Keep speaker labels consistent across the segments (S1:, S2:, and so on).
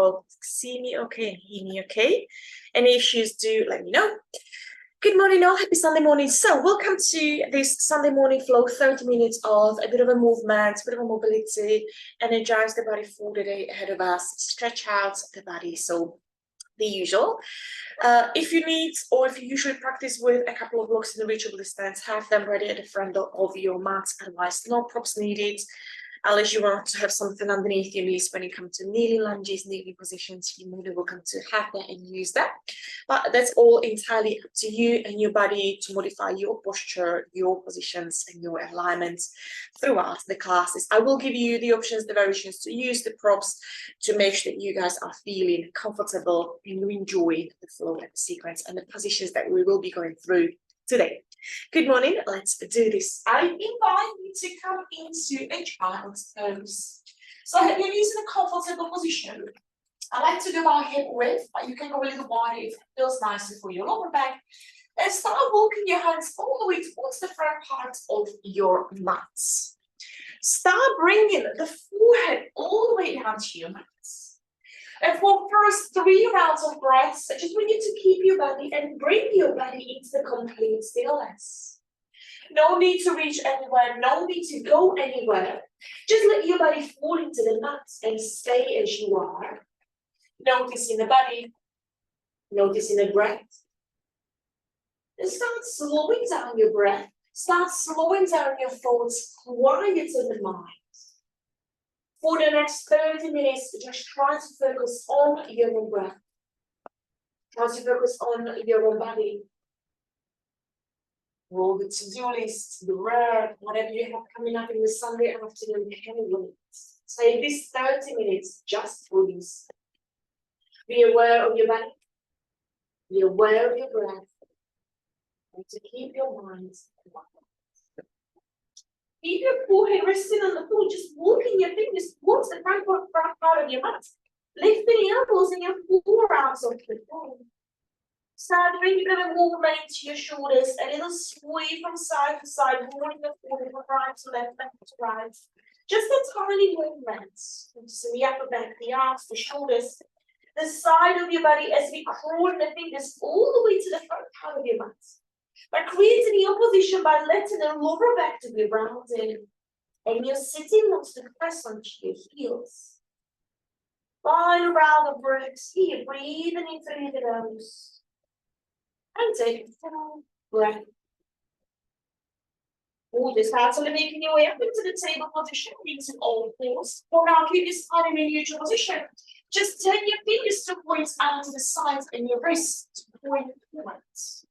S1: all see me okay and hear me okay. Any issues, do let me know. Good morning all, happy Sunday morning. So welcome to this Sunday morning flow, 30 minutes of a bit of a movement, a bit of a mobility, energize the body for the day ahead of us, stretch out the body. So the usual. If you need, or if you usually practice with a couple of blocks in the reachable distance, have them ready at the front of your mat. Otherwise, no props needed, unless you want to have something underneath your knees when you come to kneeling lunges, kneeling positions. You're more than welcome to have that and use that. But that's all entirely up to you and your body to modify your posture, your positions, and your alignments throughout the classes. I will give you the options, the variations to use the props to make sure that you guys are feeling comfortable and you enjoy the flow and the sequence and the positions that we will be going through today. Good morning, let's do this. I invite you to come into a child's pose. So you're using a comfortable position. I like to go by hip width, but you can go a little wider if it feels nicer for your lower back. And start walking your hands all the way towards the front part of your mat. Start bringing the forehead all the way down to your mat. And for first 3 rounds of breaths, I just want you to keep your body and bring your body into the complete stillness. No need to reach anywhere, no need to go anywhere. Just let your body fall into the mat and stay as you are. Noticing the body, noticing the breath. And start slowing down your breath. Start slowing down your thoughts, quieten the mind. For the next 30 minutes, just try to focus on your own breath. Try to focus on your own body. All the to-do list, the work, whatever you have coming up in the Sunday afternoon, can wait. Take this 30 minutes just for this. Be aware of your body. Be aware of your breath. And to keep your mind quiet. Keep your forehead resting on the floor, just walking your fingers towards the front part of your mat. Lift the elbows and your forearms off the floor. Start bringing a little movement to your shoulders, a little sway from side to side, moving the forehead from right to left, left to right. Just a tiny movement. Just in the upper back, the arms, the shoulders, the side of your body as we crawl the fingers all the way to the front part of your mat. By creating your position by letting the lower back to be rounded, and your sitting wants to press onto your heels. Final round of breaths here, breathing in through the nose, and take a full breath. Just naturally making your way up into the table position, using all fours. For now, keep this time in neutral position. Just turn your fingers to point out to the sides and your wrists to point forwards.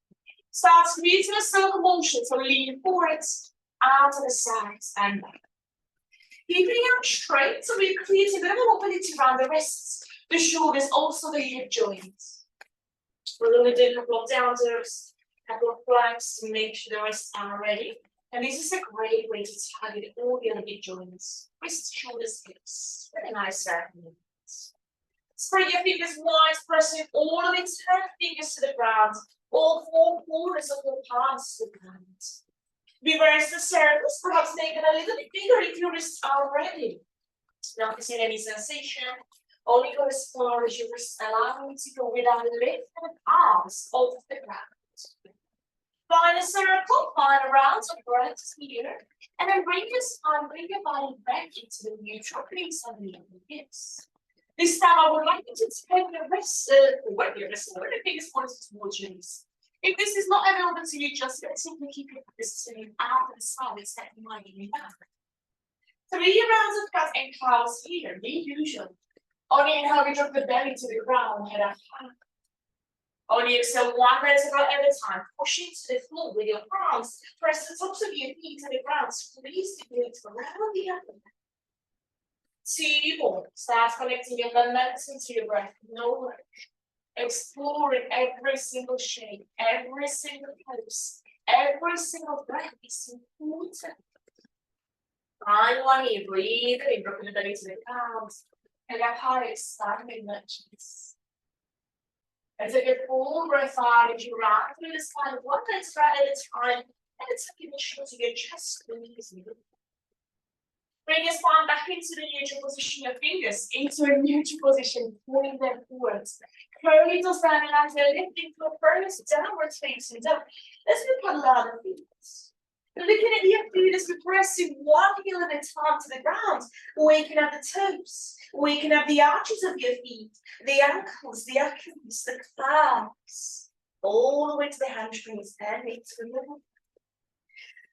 S1: Start creating a circle motion, so lean forwards, out to the sides and back. Keeping out straight, so we're creating a bit of mobility around the wrists, the shoulders, also the hip joints. We're going to do a couple of down dogs, a couple of planks to make sure the wrists are ready. And this is a great way to target all the other hip joints, wrists, shoulders, hips. Very nice movements. Spread your fingers wide, pressing all of its 10 fingers to the ground. All 4 corners of your palms to the ground. Reverse the circles, perhaps make it a little bit bigger if your wrists are ready. Noticing any sensation, only go as far as your wrists allow you to go without lifting arms off the ground. Find a circle, find a round of breaths here, and then bring your spine, bring your body back into the neutral place underneath the hips. This time, I would like you to take your wrists, where the fingers pointed towards your knees. If this is not available to you, just simply keep your wrists out to the side and step your mind in back. 3 rounds of cat and cows here, the usual. Only inhale, we drop the belly to the ground, head up high. Only exhale 1 vertebra at a time, pushing to the floor with your arms. Press the tops of your feet to the ground, squeeze the glutes around the abdomen. 2 more. Start connecting your momentum to your breath. No rush. Exploring every single shape, every single pose, every single breath is important. Find one here. Breathe in, dropping the belly to the ground. And up high, expanding that chest. And take a full breath out as you round through the spine, 1 vertebra at a time. And it's making sure to your chest squeeze. Bring your spine back into the neutral position, your fingers into a neutral position, pulling them forwards. Curly those down and as they're lifting to a first downward facing dog. Let's do a lot of feet. Looking at your feet as we press one heel at a time to the ground. Waking up the toes. Waking up the arches of your feet. The ankles, the Achilles, the calves. All the way to the hamstrings and into the middle.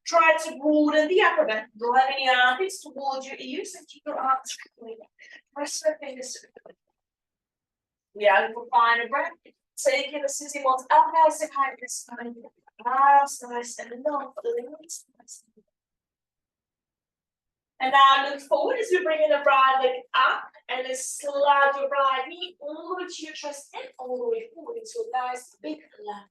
S1: Try to broaden the upper back, driving your armpits towards your ears and keep your arms straight. Press your fingers to the foot. We are for final breath. Taking the sitting bones up as the height is spine. Nice and long. And now look forward as we bring in the right leg up and then slide your right knee all the way to your chest and all the way forward into a nice big lunge.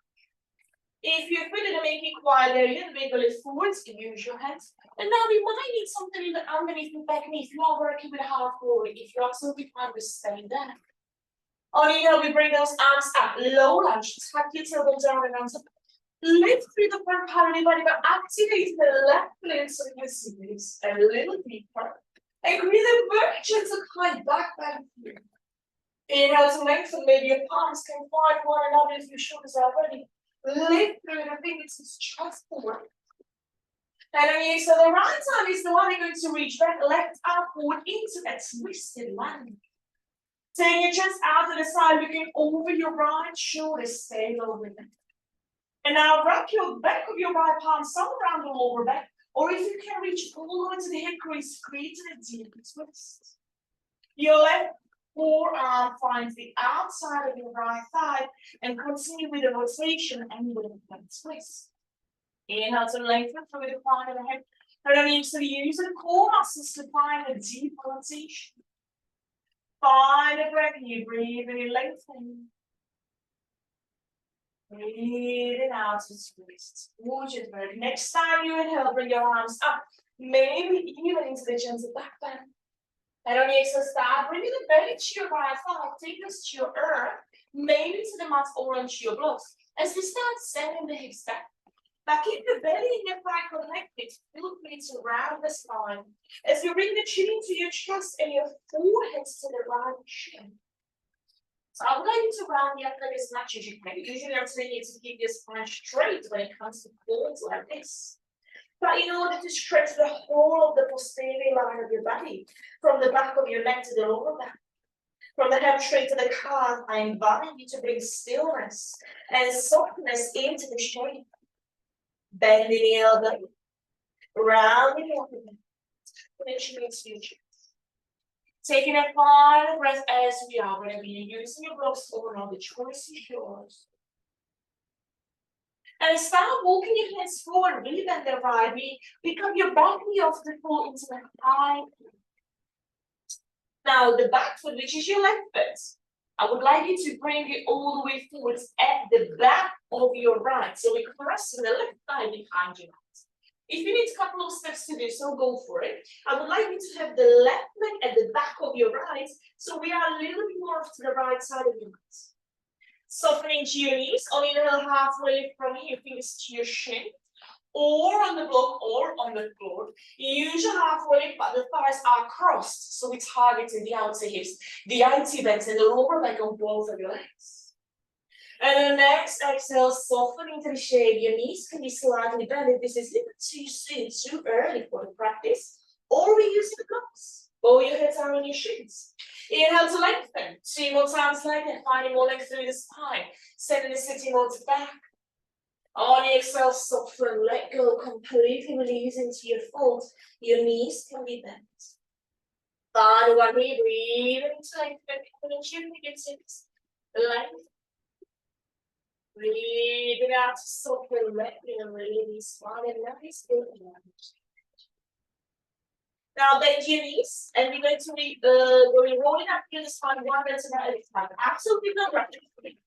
S1: If you're feeling to make it quite a little bit, go forwards, use your hands. And now we might need something in the underneath the back knee if you are working with a half forward. If you're absolutely fine with staying there. On inhale, we bring those arms up, low lunge, tuck your tailbone down and arms up. Lift through the front part of your body, but activate the left glutes of your sleeves a little deeper. And breathe a very gentle climb back here. Inhale to lengthen, maybe your palms can find one another if your shoulders are ready. Lift through the fingertips, chest forward. And on your exhale, the right arm is the one you're going to reach back, left arm forward into that twisted lunge. Take your chest out to the side, looking over your right shoulder, stay over there. And now wrap your back of your right palm somewhere around the lower back, or if you can reach all the way to the hip crease, create a deep twist. Your left forearm finds the outside of your right thigh and continue with the rotation and with the twist. Inhale to lengthen through the crown of the head. And then so use the core muscles to find a deep rotation. Find a breath here, breathing, lengthening. Breathing out to twist. Gorgeous breath. Next time you inhale, bring your arms up. Maybe even into the gentle back bend. And on the exhale, start bringing the belly to your right thigh. Take this to your earth, maybe to the mat or onto your blocks. As we start sending the hips back. Now keep the belly and your thigh connected. Feel free to round the spine. As you bring the chin into your chest and your forehead to the right shin. So I'm going to round the upper as much as you can. Usually I'm telling you to keep your spine straight when it comes to folds like this. But in order to stretch the whole of the posterior line of your body, from the back of your neck to the lower back, from the hamstring to the calf, I invite you to bring stillness and softness into the shape. Bending the elbow, rounding the upper back, finishing into your chest. Taking a final breath as we are going to be using your blocks or not, the choice is yours. And start walking your hands forward, really bend the right knee, pick up your back knee off the floor into the high. Now the back foot, which is your left foot, I would like you to bring it all the way forwards at the back of your right. So we're pressing the left thigh behind your right. If you need a couple of steps to do so, go for it. I would like you to have the left leg at the back of your right, so we are a little bit more off to the right side of your right. Softening to your knees, on inhale, halfway lift from your fingers to your shin, or on the block, or on the floor. Use your halfway lift, but the thighs are crossed, so it's targeting the outer hips, the IT backs, and the lower back on both of your legs. And then next exhale, soften into the shape. Your knees can be slightly bent if this is a little too soon, too early for the practice. Or we use the blocks. Bow your head down on your shins. Inhale to lengthen. 2 more times like that. Finding more length through the spine. Sending the sitting bones back. On the exhale, soften, let go, completely release into your fold. Your knees can be bent. Final one here, breathe into lengthen. And chin fingertips. Length. Breathing out to soften, letting and release. Smiling, nice, good. Now bend your knees, and we're going to be rolling up through the spine one at a time. Absolutely no rush.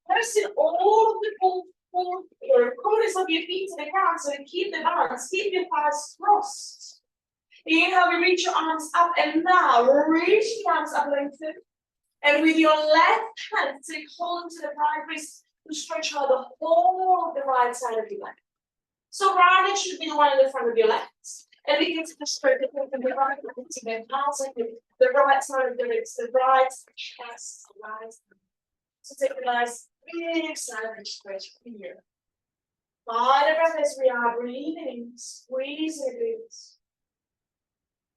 S1: Pressing all of the four corners of your feet to the ground, so keep the balance. Keep your thighs crossed. Inhale, we reach your arms up, and now reach the arms up, lengthen. And with your left hand, take hold into the right wrist. To stretch out the whole of the right side of your leg. So right leg should be the one in the front of your legs. And begin to spread the foot from the right foot to the palms and the right side of the ribs, the right chest, right. So take a nice big silent stretch here. Find the breath as we are breathing, squeeze the glutes.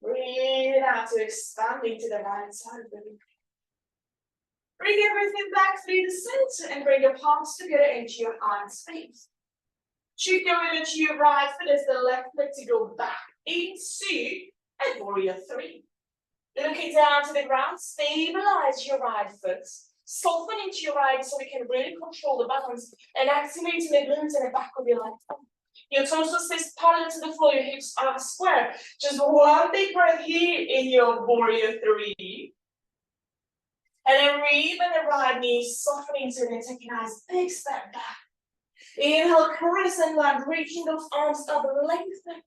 S1: Breathe out to expanding to the right side of the rib. Bring everything back through the center and bring your palms together into your arm space. Shift your weight into your right foot as the left leg to go back into a warrior three. Looking down to the ground, stabilize your right foot. Soften into your right so we can really control the balance and activate the glutes in the back of your left arm. Your torso stays parallel to the floor, your hips are square. Just one big breath here in your warrior three. And then breathe with the right knee, softening to it, take a nice big step back. Inhale, crescent line, reaching those arms up, lengthen.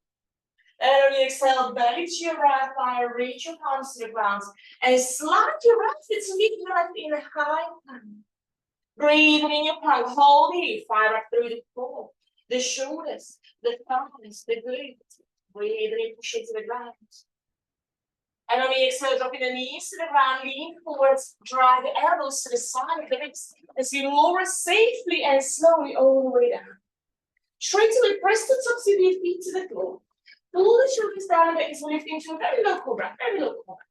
S1: And on the exhale, belly to your right thigh, reach your palms to the ground. And slide your right foot to meet your left in a high plank. Breathing in your plank, hold here, fire up through the core, the shoulders, the thighs, the glutes. Breathing in, push it to the ground. And on the exhale, dropping the knees to the ground, lean forwards, drive the elbows to the side of the hips as you lower safely and slowly all the way down. Try to lift, press the tops of your feet to the floor. Pull the shoulders down a bit as we lift into a very low cobra, very low cobra.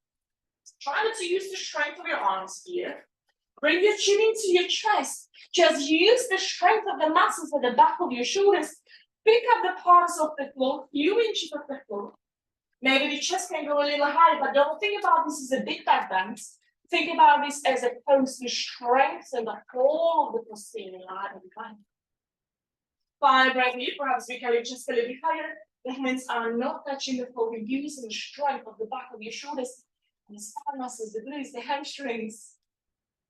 S1: Try not to use the strength of your arms here. Bring your chin into your chest. Just use the strength of the muscles at the back of your shoulders. Pick up the palms off the floor, few inches off the floor. Maybe the chest can go a little higher, but don't think about this as a big back bend. Think about this as a pose to strengthen the whole of the posterior line of the body. Fine breath here, perhaps we carry just a little bit higher. The hands are not touching the floor. You're using the strength of the back of your shoulders, and the spine muscles, the glutes, the hamstrings.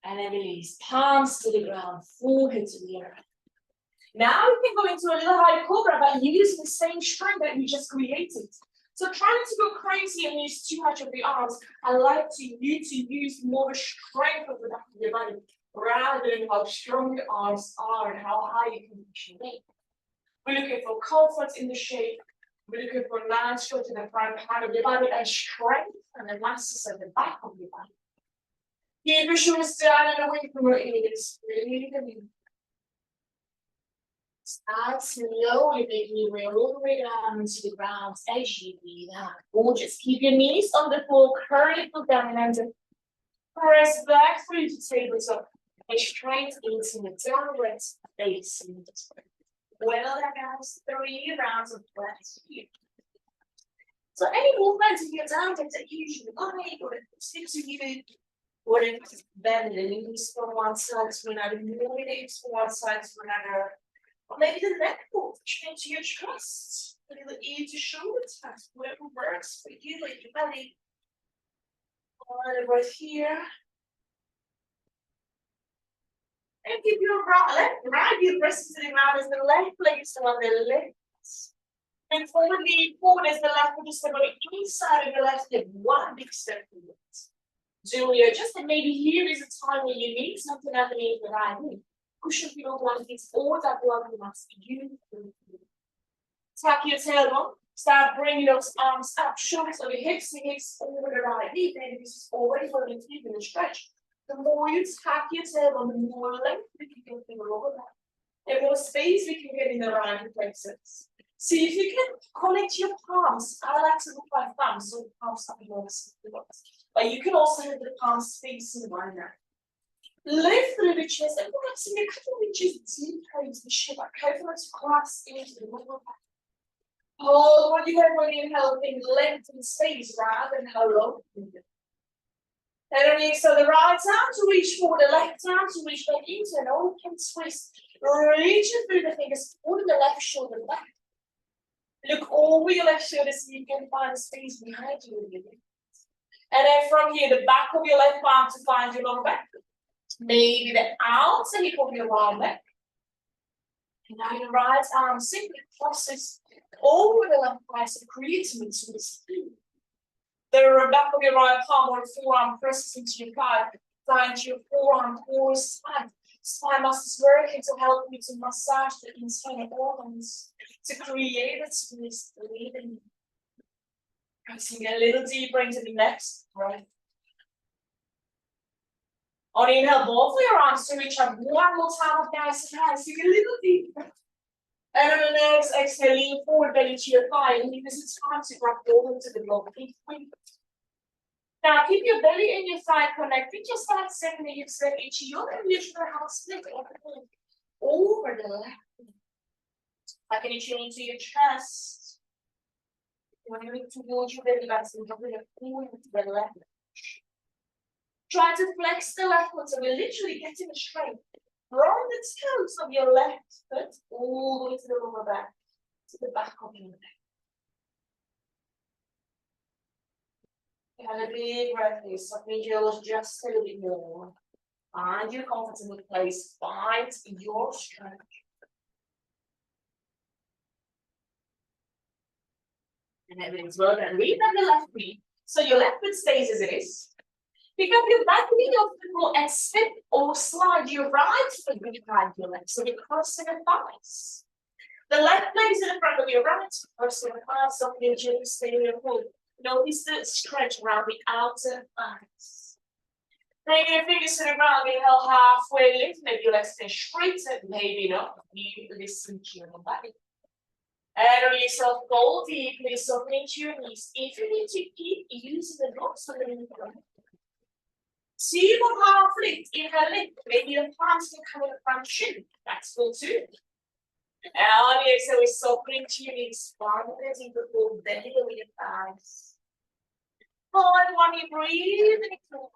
S1: And then release, palms to the ground, forehead to the earth. Now you can go into a little higher cobra, but using the same strength that we just created. So try not to go crazy and use too much of the arms. I like you to use more strength of the back of your body rather than how strong the arms are and how high you can reach your leg. We're looking for comfort in the shape. We're looking for nice stretch in the front part of your body and strength and the muscles at the back of your body. Keep your shoulders down and away from your ears. Really, really. Start slowly making your way all the way down into the ground as you breathe out. Gorgeous. Keep your knees on the floor, curl your foot down and under. Press back through the tabletop and straight into the downward facing. Well, that goes 3 rounds of breath here. So any movement in your downward that you usually like, or if it sticks to you, or if it's bend the knees from one side to another, move the hips from one side to another. Or maybe the neck move, chin to your chest, a little ear to shoulder test, whatever works for you, like your belly. One breath here. And keep your right heel pressing to the ground as the left leg is on the left. And forward knee forward as the left foot is on the inside of the left hip. One big step forward. Julia, just that maybe here is a time where you need something underneath the right knee. Push up your one feet or that one must be tap your tailbone. Start bringing those arms up, shoulders over hips, the hips over the right knee. Maybe this is already for the 3-minute stretch. The more you tap your tailbone, the more length we can get in the lower back. The more space we can get in the right plexus. See if you can connect your palms. I like to look like thumbs, so the palms are the but you can also have the palms facing one another. Lift through the chest and perhaps in a couple of inches deeper into the shiver. Careful to cross into the lower back. Hold what you have when you inhale, think length and space rather than how long. And on the exhale, the right arm to reach forward, the left arm to reach back into an open twist. Reaching through the fingers, pulling the left shoulder back. Look over your left shoulder so you can find space behind you. And then from here, the back of your left arm to find your lower back. Maybe the outside hip of your right leg. And now your right arm simply crosses over the left thigh, so creating into the spin. The back of your right palm or forearm presses into your thigh, find your forearm core spine. Spine muscles working to help you to massage the internal organs to create a twist breathing. Pressing a little deeper into the next breath. On inhale, both of your arms to reach up one more time, nice and high. Sink a little deeper. And on the next exhale, lean forward, belly to your thigh, and because it's time to grab forward to the lower feet. Now keep your belly and your thigh connected, just like sending the hips back into your usual house split over the left. Back into your chest. When you look towards your belly button, you're going to pull into the left. Try to flex the left foot so we're literally getting the strength from the toes of your left foot all the way to the lower back, to the back of your neck. And a big breath here, soften your jaws just a little bit more. Find your comfortable place, find your strength. And everything's well done. Read on the left knee. So your left foot stays as it is. Pick up your back knee off the floor and step or slide your right foot behind your left. So you're crossing the thighs. The left leg is in the front of your right, crossing the thighs, soften your chin, stay in your hold. Notice the stretch around the outer thighs. Bring your fingers to the ground, inhale halfway lift, maybe your legs stay straighter, maybe not. You listen to your body. And on yourself, go deeply, softening to your knees. If you need to keep using the blocks on the knee. See what half lift, inhale lift. Maybe your palms can come in the front shin. That's cool too. And on the exhale, we're softening to your knees. Bending the full belly with your thighs. Hold one, you breathing through.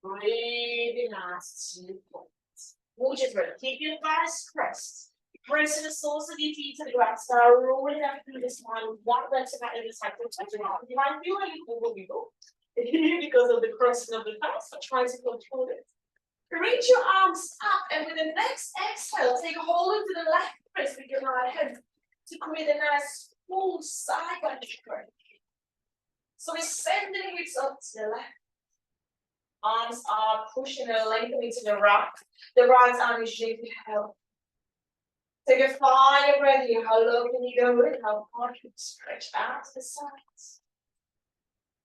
S1: Breathing out to points. We'll just keep your thighs pressed. Pressing the soles of your feet to the ground. Start rolling up through this line. One vertebra in the side. You might feel a little wiggle because of the crossing of the thighs, but try to control it. Reach your arms up, and with the next exhale, take hold of the left wrist with your right hand to create a nice full side stretch. So we're sending it up to the left. Arms are pushing and lengthening to the right. The right arm is gently held. Take a final breath here. How low can you go with it? How far can you stretch out to the sides?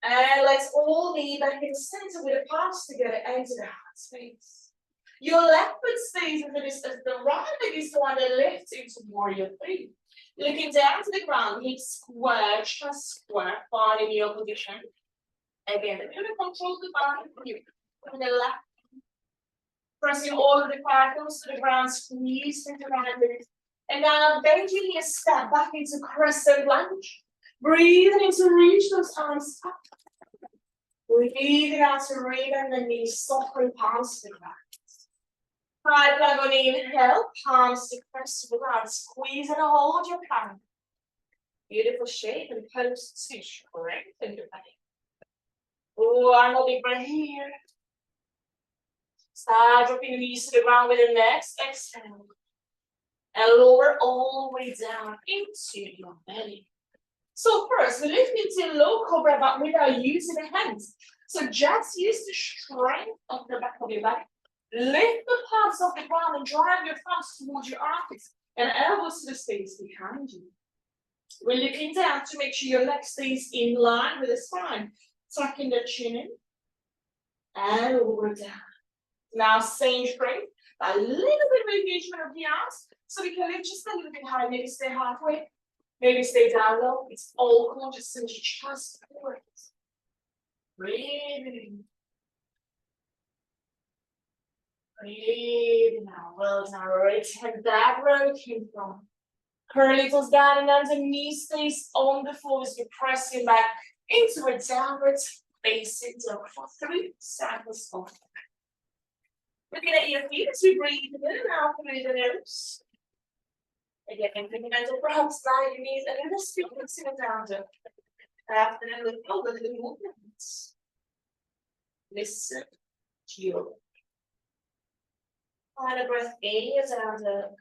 S1: And let's all be back in the center with the palms together and to the heart space. Your left foot stays in the distance. The right leg is the one that lifts into warrior three. Looking down to the ground, hips square, chest square, finding your position. Again, you're going to control the body from you. From the left. Pressing all of the ankles to the ground, squeeze into the right leg. And now bending your step back into crescent lunge. Breathing in to reach those arms up. Breathing out to rebend the knees, soften palms to the ground. High plank on inhale, palms to press to the ground. Squeeze and hold your plank. Beautiful shape and pose to strengthen your body. One more big breath here. Start dropping the knees to the ground with the next exhale. And lower all the way down into your belly. So first, we lift into low cobra but without using the hands. So just use the strength of the back of your back. Lift the palms off the ground and drive your thumbs towards your armpits and elbows to the space behind you. We're looking down to make sure your neck stays in line with the spine. Tucking the chin in and lower down. Now same strength, a little bit of engagement of the arms, so we can lift just a little bit higher, maybe stay halfway, maybe stay down low. It's all cool, just send your chest forward. Breathing. Breathing out. Well done. Right hand back where it came from. Curly toes down and underneath stays on the floor as you're pressing back into a downward facing dog for 3 cycles of. Looking at your feet as we breathe in and out through the nose. Again, thinking as your perhaps slide your knees and then the feet into the down dog. After that, look over the movements. Listen to your final breath in your down dog.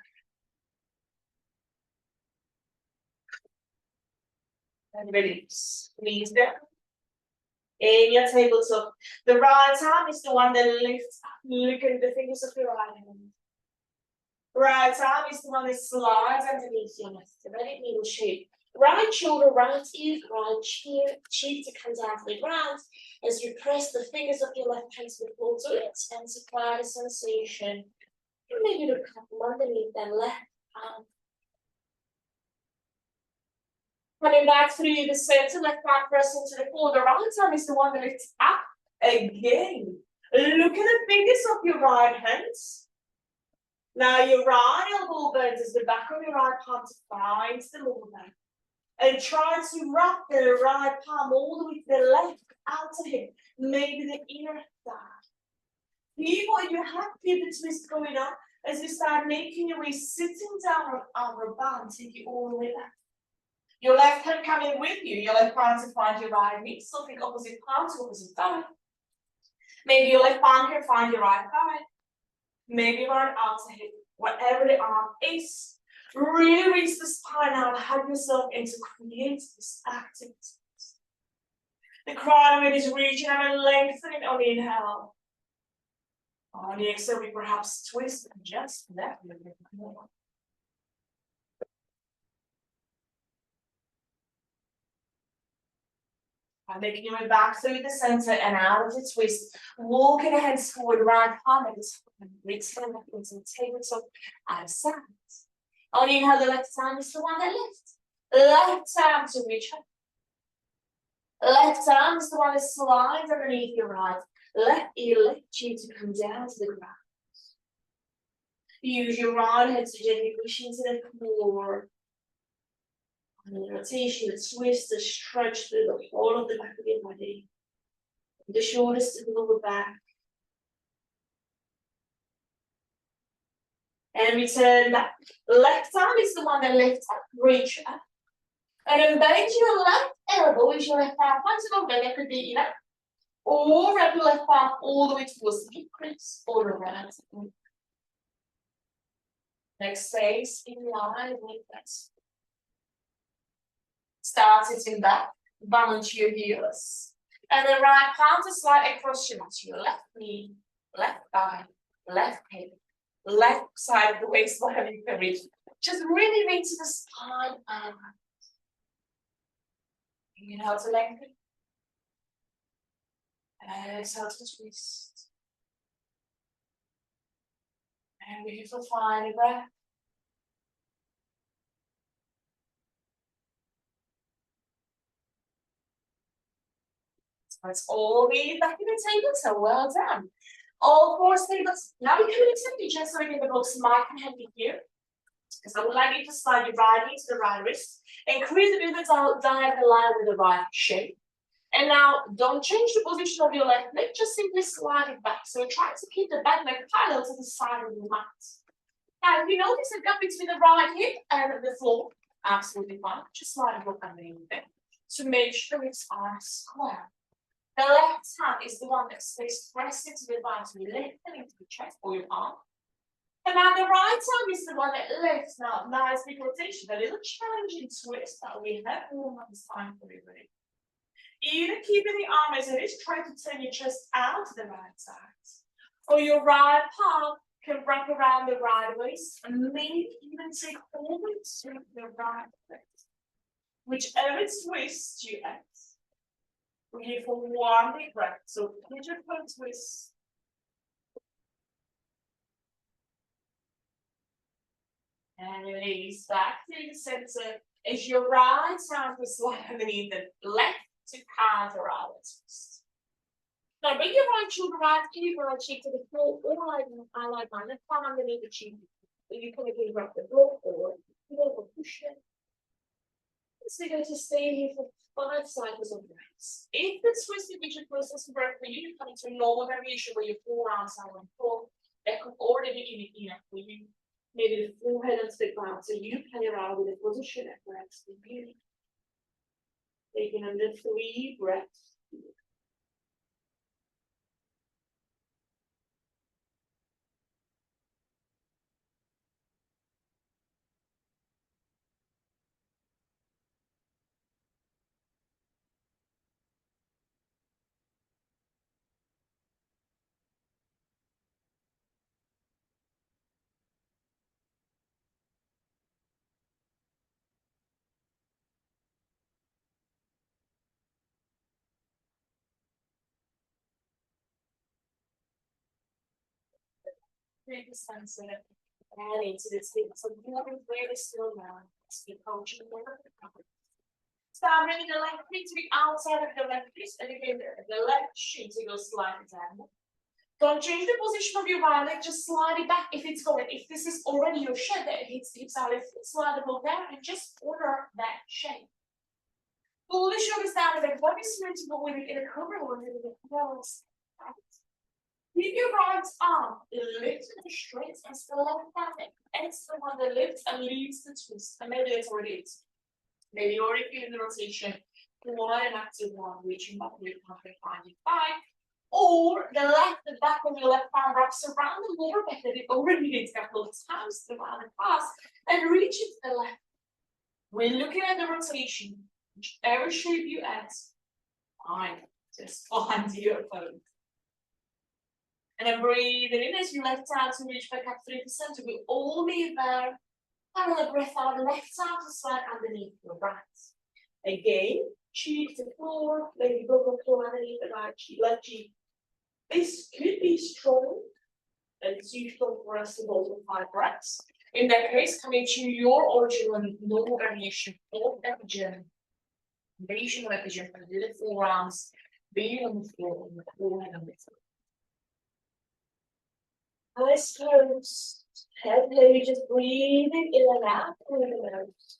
S1: And release. Knees down. In your tabletop. The right arm is the one that lifts up. Look at the fingers of your right hand. Right arm is the one that slides underneath your left. A very needle shape. Right shoulder, right ear, right cheek to come down to the ground. As you press the fingers of your left hand to the floor to intensify the sensation. And maybe look up underneath that left arm. Coming back through the center, left arm pressing to the floor. The right arm is the one that lifts up again. Look at the fingers of your right hands. Now your right elbow bends as the back of your right palm to find the lower back. And try to wrap the right palm all the way to the left outer hip, maybe the inner thigh. Here you have pivot twist going on as you start making your way sitting down on our band, take it all the way back. Your left hand coming with you, your left palm to find your right knee, something opposite palm to opposite thigh. Maybe your left palm can find your right thigh. Maybe your right outer hip, whatever the arm is. Really reach the spine out, hug yourself into create this active twist. The crown of it is reaching out and lengthening on the inhale. On the exhale, we perhaps twist and just left a little bit more. And making your way back through the center and out of the twist. Walking the hands forward, right palm at this point. Reaching up into the tabletop out of sides. On the inhale, the left arm is the one that lifts. Left arm to reach up. Left arm is the one that slides underneath your right. Left ear lift you to come down to the ground. Use your right hand to gently push into the floor. And the rotation, the twist, the stretch through the whole of the back of your body. The shoulders to the lower back. And return back. Left arm is the one that lifts up, reach up. And then bend your left elbow with your left arm onto the belly, that could be enough. Or wrap your left arm all the way towards the hip crease or around. Next phase in line with that. Start sitting back, balance your heels. And the right palm to slide across your left knee, left thigh, left hip, left side of the waistline you can reach. Just really reach the spine and inhale to lengthen. Exhale to twist. And beautiful final breath. So it's all the back in the table, so well done. All four tables. Now we can accept each other so we can the box mic and hand it here. Because I would like you to slide your right knee to the right wrist and create a bit of a diagonal line with the right shape. And now don't change the position of your left leg, just simply slide it back. So try to keep the back leg parallel to the side of the mat. Now, if you notice a gap between the right hip and the floor, absolutely fine. Just slide it up underneath it to make sure it's square. The left hand is the one that stays pressed into the body, so you lift it into the chest or your arm. And now the right arm is the one that lifts. Now, nice big rotation, a little challenging twist that we have all this time for everybody. Either keeping the arm as it is, try to turn your chest out to the right side. Or your right palm can wrap around the right waist and maybe even take all the way to the right waist. Whichever twist you add. We're here for one big breath. So pigeon point twist. And release back to the center as your right arm will slide underneath the left to counter our twist. Now bring your right shoulder right cheek to the floor, or I like my left palm underneath the cheek. You can again wrap the floor forward, you will push it. So you're going to stay here for 5 cycles of breaths. If the twisted pigeon process breath for you, you come into a normal variation where your forearms are on the floor, that could already be enough for you. Maybe the forehead onto the ground, so you play around with the position at breaths. Taking under 3 breaths. Really sensitive. And into this thing. So very still now. Keep coaching there. Start bringing the left knee to the outside of the left wrist, and again the left shin to go slightly down. Don't change the position of your right leg, just slide it back if it's going. If this is already your shape that hits the hips out, slide it down and just order that shape. Pull the shoulders down a bit, body symmetrical with it in a cobra or a little bit close. Keep your right arm lifted and straight as the left hand. It's the one that lifts and leads the twist. And maybe that's what it is. Maybe you're already feeling the rotation. One an active one, reaching back with 155. Or the left, the back of your left arm wraps around the lower back that it already did a couple of times around the pass and reach it to the left. We're looking at the rotation. Whichever shape you add, fine. Just find your opponent. And then breathing in as you left arm to reach back up 3%. We'll all be there. And a breath out, left arm to slide underneath your right. Again, cheek to floor, maybe go to the floor underneath the right cheek, left cheek. This could be strong, and it's useful for us to hold for 5 breaths. In that case, coming to your original normal variation of epigen. Variation of epigen for the forearms, being on the floor, and the forehead on the floor. Eyes closed, head heavy, just breathing in and out through the nose.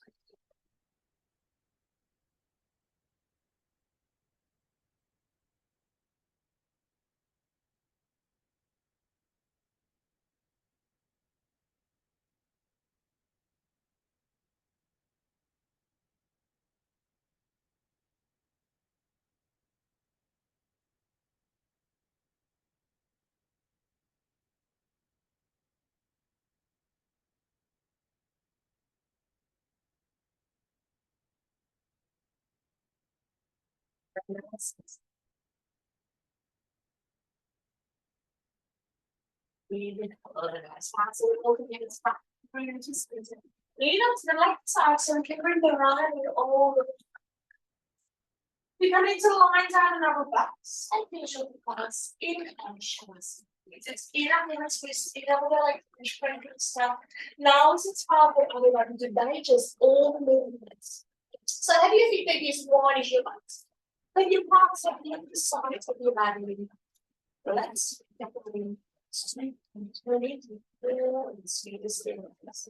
S1: Breathing out the nice. So we're looking at the back. Lean up to the left side so we can bring the right with all the. We're going to lie down on our backs and finish off the class in and shoulders. It's in and twist, in and like push stuff. Now it's time for everyone to digest all the movements. So have your feet maybe as wide as your legs. Then your palms are the other side of your body. Relax. Straight and turn it and see the stillness.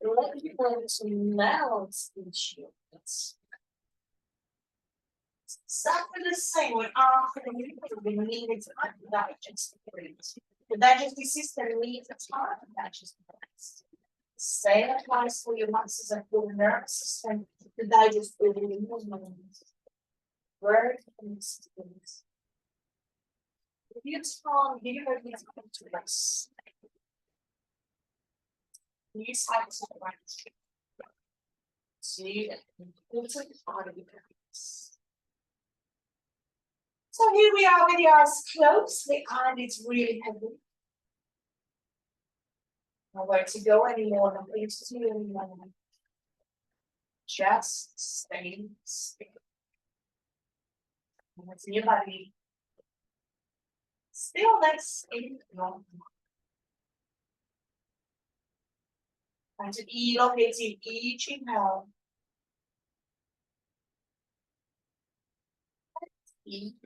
S1: Let your legs melt into your legs. Exactly the same when after we need it to digest the digestive system needs time to digest the rest. Same applies for your muscles and for the nervous system to digest all the movements. Work and stillness. If you strong, give your knees to rest. Knees side to the right. See that important part of your practice. So here we are with your eyes closed, the eyelids really heavy. Nowhere to go anymore, nothing to do anymore. Just stay still. What's in your body? Stillness in your mind. And to elongate in each inhale. Deep.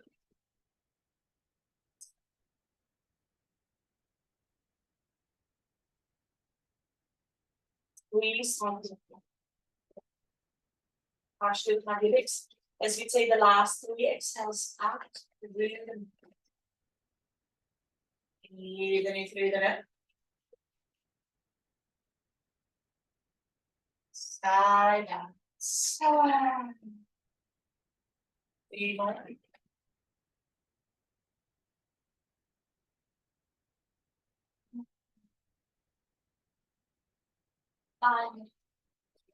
S1: Really soft. Push to the lips as you take the last 3 exhales out. Breathe in. Breathe in. Side down. Side. Breathe on.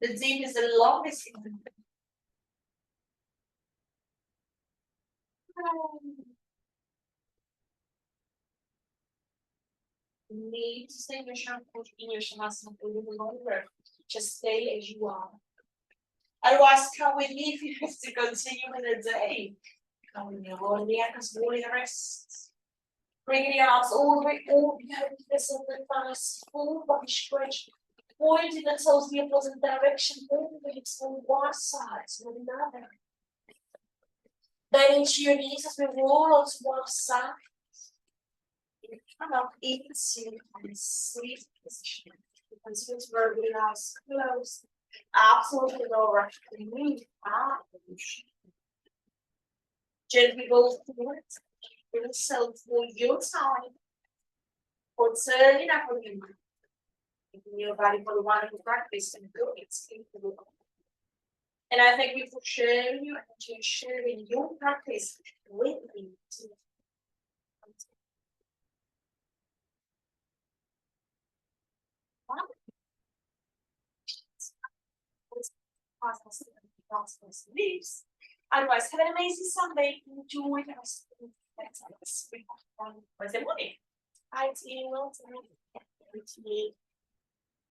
S1: The deep is the longest. Need to stay in your shavasana for a little longer. Just stay as you are. Otherwise, come with me if you have to continue in the day. Come with me, rolling the ankles, rolling the wrists. Bringing your arms all the way over this of the thighs, full body stretch, pointing the toes the opposite direction, moving the hips on one side to another. Then into your knees as we roll onto one side. Come up into a sleep position. Continue to roll your eyes closed. Absolutely no rush. Move out. Gently roll forward. Yourself for your time. For turning up on your mind. Giving your body for the wonderful practice and go explore. And I thank you for sharing your energy, sharing your practice with me today. Otherwise, have an amazing Sunday. Enjoy the rest of the Wednesday morning. I will